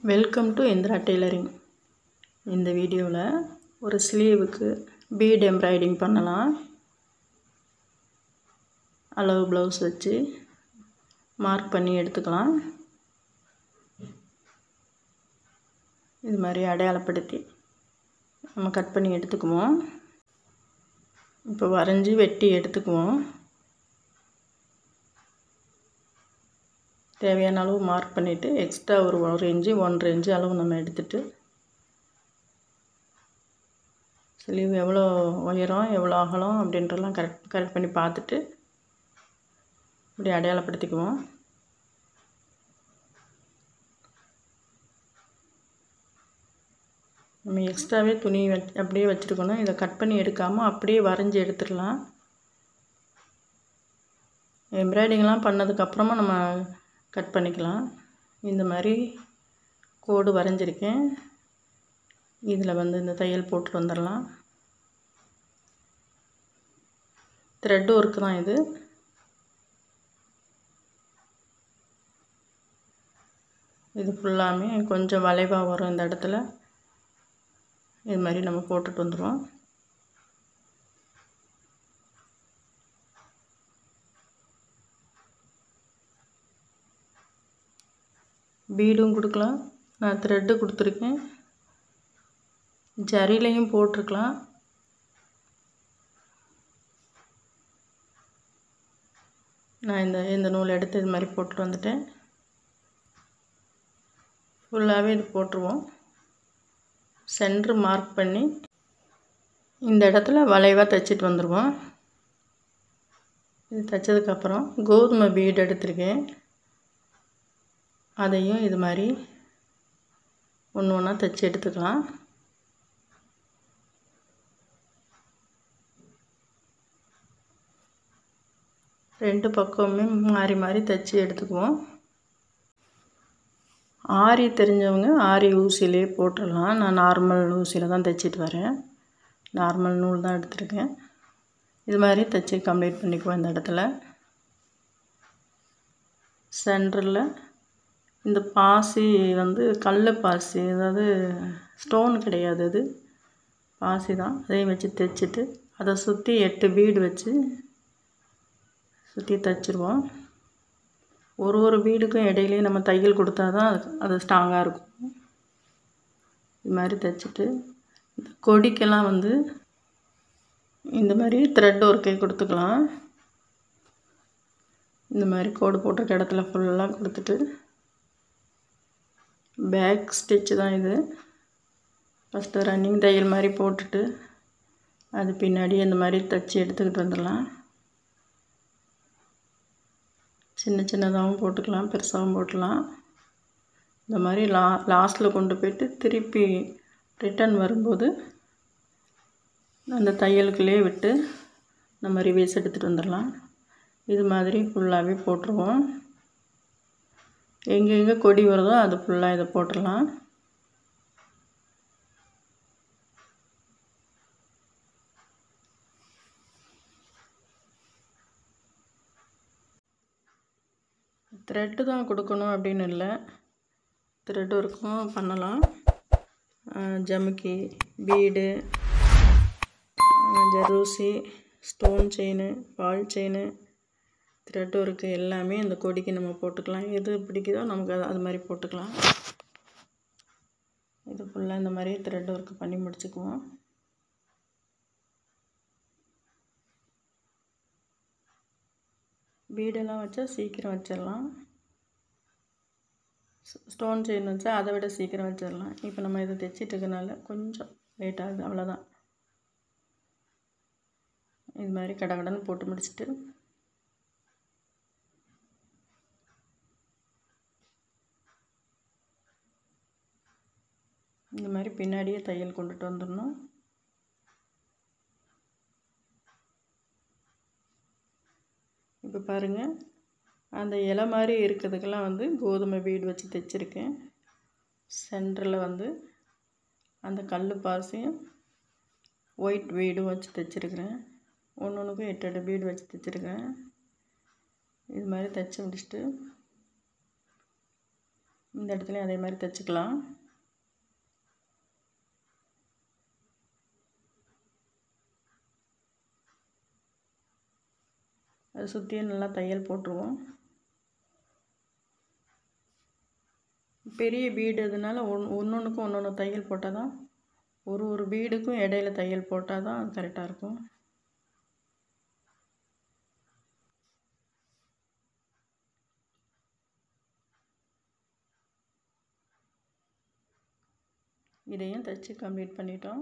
Welcome to Indira tailoring. இந்த வீடியோவில் ஒரு ஸ்லீவுக்கு பீட் எம்ப்ராய்டிங் பண்ணலாம். அளவு ப்ளவுஸ் வச்சு மார்க் பண்ணி எடுத்துக்கலாம். இது மாதிரி அடையாளப்படுத்தி நம்ம கட் பண்ணி எடுத்துக்குவோம். இப்போ வரைஞ்சி வெட்டி எடுத்துக்குவோம். தேவையான அளவு மார்க் பண்ணிவிட்டு எக்ஸ்ட்ரா ஒரு 1 இன்ச்சு 1.5 இன்ச்சு அளவு நம்ம எடுத்துகிட்டு ஸ்லீவ் எவ்வளோ உயரம் எவ்வளோ அகலம் அப்படின்றலாம் கரெக்ட் பண்ணி பார்த்துட்டு இப்படி அடையாளப்படுத்திக்குவோம். நம்ம எக்ஸ்ட்ராவே துணி அப்படியே வச்சுருக்கணும். இதை கட் பண்ணி எடுக்காமல் அப்படியே வரைஞ்சி எடுத்துடலாம். எம்ப்ராய்டிங்லாம் பண்ணதுக்கப்புறமா நம்ம கட் பண்ணிக்கலாம். இந்த மாதிரி கோடு வரைஞ்சிருக்கேன். இதில் இந்த தையல் போட்டு வந்துடலாம். த்ரெட் ஒர்க்கு தான் இது. இது ஃபுல்லாமே கொஞ்சம் வளைவாக வரும். இந்த இடத்துல இது மாதிரி நம்ம போட்டுட்டு வந்துடுவோம். பீடும் கொடுக்கலாம். நான் த்ரெட்டு கொடுத்துருக்கேன். ஜரிலையும் போட்டிருக்கலாம். நான் இந்த நூல் எடுத்து இது மாதிரி போட்டுட்டு வந்துட்டேன். ஃபுல்லாகவே இது போட்டுருவோம். சென்ட்ரு மார்க் பண்ணி இந்த இடத்துல வளைவாக தைச்சிட்டு வந்துடுவோம். இது தைச்சதுக்கப்புறம் கோதுமை பீடு எடுத்திருக்கேன். அதையும் இது மாதிரி ஒன்று ஒன்றா தைச்சி எடுத்துக்கலாம். ரெண்டு பக்கமுமே மாறி மாறி தைச்சி எடுத்துக்குவோம். ஆரி தெரிஞ்சவங்க ஆரி ஊசியிலே போட்டுடலாம். நான் நார்மல் ஊசியில் தான் தைச்சிட்டு வரேன். நார்மல் நூல் தான் எடுத்துருக்கேன். இது மாதிரி தைச்சி கம்ப்ளீட் பண்ணிக்குவோம். இந்த இடத்துல சென்டரில் இந்த பாசி கல் பாசி, அதாவது ஸ்டோன் கிடையாது, அது பாசி தான். அதையும் வச்சு தைச்சிட்டு அதை சுற்றி 8 பீடு வச்சு சுற்றி தைச்சிருவோம். ஒரு பீடுக்கும் இடையிலேயே நம்ம தையல் கொடுத்தா தான் அது ஸ்ட்ராங்காக இருக்கும். இது மாதிரி தைச்சிட்டு இந்த கொடிக்கெல்லாம் இந்த மாதிரி த்ரெட் ஒர்க்கே கொடுத்துக்கலாம். இந்த மாதிரி கோடு போட்டிருக்க இடத்துல ஃபுல்லாக கொடுத்துட்டு பேக் ஸ்டிச்சு தான் இது. ஃபஸ்ட்டு ரன்னிங் தையல் மாதிரி போட்டுட்டு அது பின்னாடி இந்த மாதிரி தைச்சி எடுத்துக்கிட்டு வந்துடலாம். சின்னதாகவும் போட்டுக்கலாம், பெருசாகவும் போட்டுக்கலாம். இந்த மாதிரி லாஸ்ட்டில் கொண்டு போய்ட்டு திருப்பி ரிட்டன் வரும்போது அந்த தையலுக்குள்ளே விட்டு நம்ம ரிவீஸ் எடுத்துகிட்டு வந்துடலாம். இது மாதிரி ஃபுல்லாகவே போட்டுருவோம். எங்கெங்கே கொடி வருதோ அது ஃபுல்லாக இதை போட்டுடலாம். த்ரெட்டு தான் கொடுக்கணும் அப்படின்னு இல்லை, த்ரெட் ஒர்க்கும் பண்ணலாம். ஜமுக்கி, பீடு, ஜர்தோசி, stone chain, ball chain, thread work எல்லாமே இந்த கொடிக்கு நம்ம போட்டுக்கலாம். எது பிடிக்குதோ நமக்கு அது மாதிரி போட்டுக்கலாம். இது ஃபுல்லாக இந்த மாதிரி த்ரெட் ஒர்க்கு பண்ணி முடிச்சுக்குவோம். பீடெல்லாம் வச்சா சீக்கிரம் வச்சிடலாம். ஸ்டோன் செயின் வச்சா அதை விட சீக்கிரம் வச்சிடலாம். இப்போ நம்ம இதை தைச்சிட்டு இருக்கனால கொஞ்சம் லேட் ஆகுது, அவ்வளோதான். இது மாதிரி கடகடன்னு போட்டு முடிச்சுட்டு இந்த மாதிரி பின்னாடியே தையல் கொண்டுட்டு வந்துடணும். இப்போ பாருங்கள், அந்த இலை மாதிரி இருக்கிறதுக்கெல்லாம் கோதுமை பீடு வச்சு தைச்சிருக்கேன். சென்டரில் அந்த கல் பாசியும் ஒயிட் பீடும் வச்சு தைச்சிருக்கிறேன். ஒன்றுக்கும் 8 பீடு வச்சு தைச்சிருக்கேன். இது மாதிரி தைச்சி முடிச்சுட்டு இந்த இடத்துலையும் அதே மாதிரி தைச்சிக்கலாம். அதை சுற்றியும் நல்லா தையல் போட்டுருவோம். பெரிய பீடு இதனால ஒன்றொன்றுக்கும் ஒன்று தையல் போட்டால் தான், ஒரு பீடுக்கும் இடையில தையல் போட்டால் தான் அது கரெக்டாக இருக்கும். இதையும் தைச்சி கம்ப்ளீட் பண்ணிட்டோம்.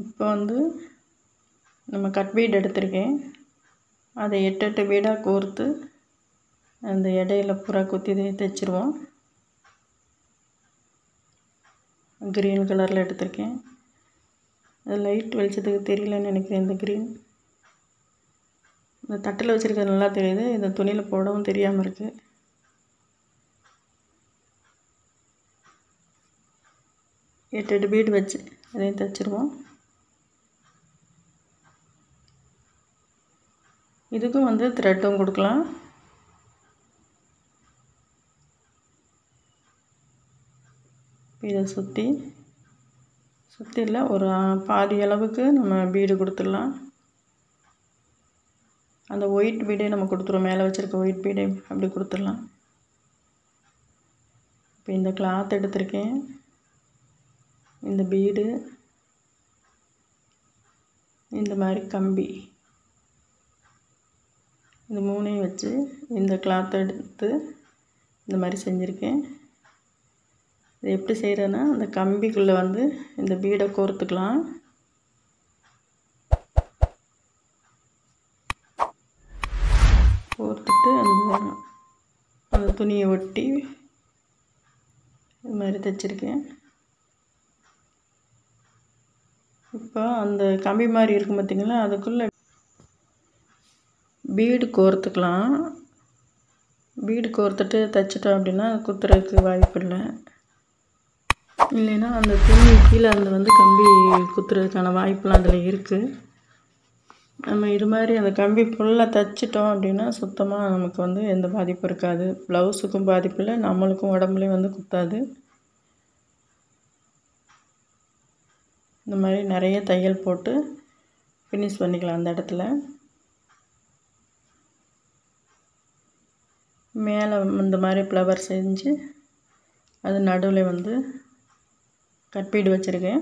இப்போ வந்து நம்ம கட் பீட் எடுத்திருக்கேன். அதை 8 பீடாக கோர்த்து அந்த இடையில பூரா குத்தி தைச்சிருவோம். க்ரீன் கலரில் எடுத்திருக்கேன். அது லைட் வெளிச்சத்துக்கு தெரியலன்னு நினைக்கிறேன். இந்த க்ரீன் இந்த தட்டில் வச்சுருக்கிறது நல்லா தெரியுது, இந்த துணியில் போடவும் தெரியாமல் இருக்குது. எட்டு பீடு வச்சு அதையும் தைச்சிருவோம். இதுக்கும் வந்து த்ரெட்டும் கொடுக்கலாம். இதை சுற்றில ஒரு பாதி அளவுக்கு நம்ம பீடு கொடுத்துடலாம். அந்த ஒயிட் பீடே நம்ம கொடுத்துருவோம், மேலே வச்சுருக்க ஒயிட் பீடே அப்படி கொடுத்துடலாம். இப்போ இந்த கிளாத் எடுத்திருக்கேன், இந்த பீடு, இந்த மாதிரி கம்பி, இந்த மூணையும் வச்சு இந்த கிளாத்தை எடுத்து இந்த மாதிரி செஞ்சுருக்கேன். இது எப்படி செய்கிறேன்னா, அந்த கம்பிக்குள்ளே வந்து இந்த பீடை கோர்த்துக்கலாம். கோர்த்துட்டு அந்த துணியை ஒட்டி இது மாதிரி தைச்சிருக்கேன். இப்போ அந்த கம்பி மாதிரி இருக்கும் பார்த்திங்களா, அதுக்குள்ளே பீடு கோர்த்துக்கலாம். பீடு கோர்த்துட்டு தைச்சிட்டோம் அப்படின்னா குத்துறதுக்கு வாய்ப்பு இல்லை. இல்லைன்னா அந்த துணி கீழே வந்து கம்பி குத்துறதுக்கான வாய்ப்பெலாம் அதில் இருக்குது. நம்ம இது மாதிரி அந்த கம்பி ஃபுல்லாக தைச்சிட்டோம் அப்படின்னா சுத்தமாக நமக்கு வந்து எந்த பாதிப்பும் இருக்காது. ப்ளவுஸுக்கும் பாதிப்பு இல்லை, நம்மளுக்கும் உடம்புலையும் வந்து குத்தாது. இந்த மாதிரி நிறைய தையல் போட்டு ஃபினிஷ் பண்ணிக்கலாம். அந்த இடத்துல மேலே இந்த மாதிரி ஃப்ளவர் செஞ்சு அது நடுவில் வந்து கட் பீடு வச்சுருக்கேன்.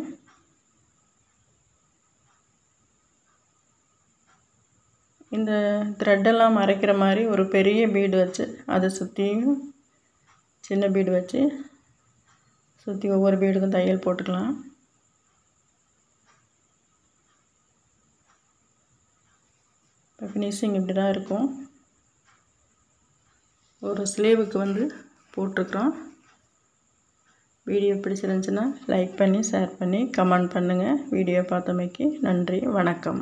இந்த த்ரெட்டெல்லாம் மறைக்கிற மாதிரி ஒரு பெரிய பீடு வச்சு அதை சுற்றியும் சின்ன பீடு வச்சு சுற்றி ஒவ்வொரு பீடுக்கும் தையல் போட்டுக்கலாம். இப்போ ஃபினிஷிங் இப்படி தான் இருக்கும். ஒரு ஸ்லீவுக்கு வந்து போட்டிருக்கிறோம். வீடியோ பிடிச்சிருந்துச்சுன்னா லைக் பண்ணி ஷேர் பண்ணி கமெண்ட் பண்ணுங்கள். வீடியோ பார்த்தமைக்கு நன்றி, வணக்கம்.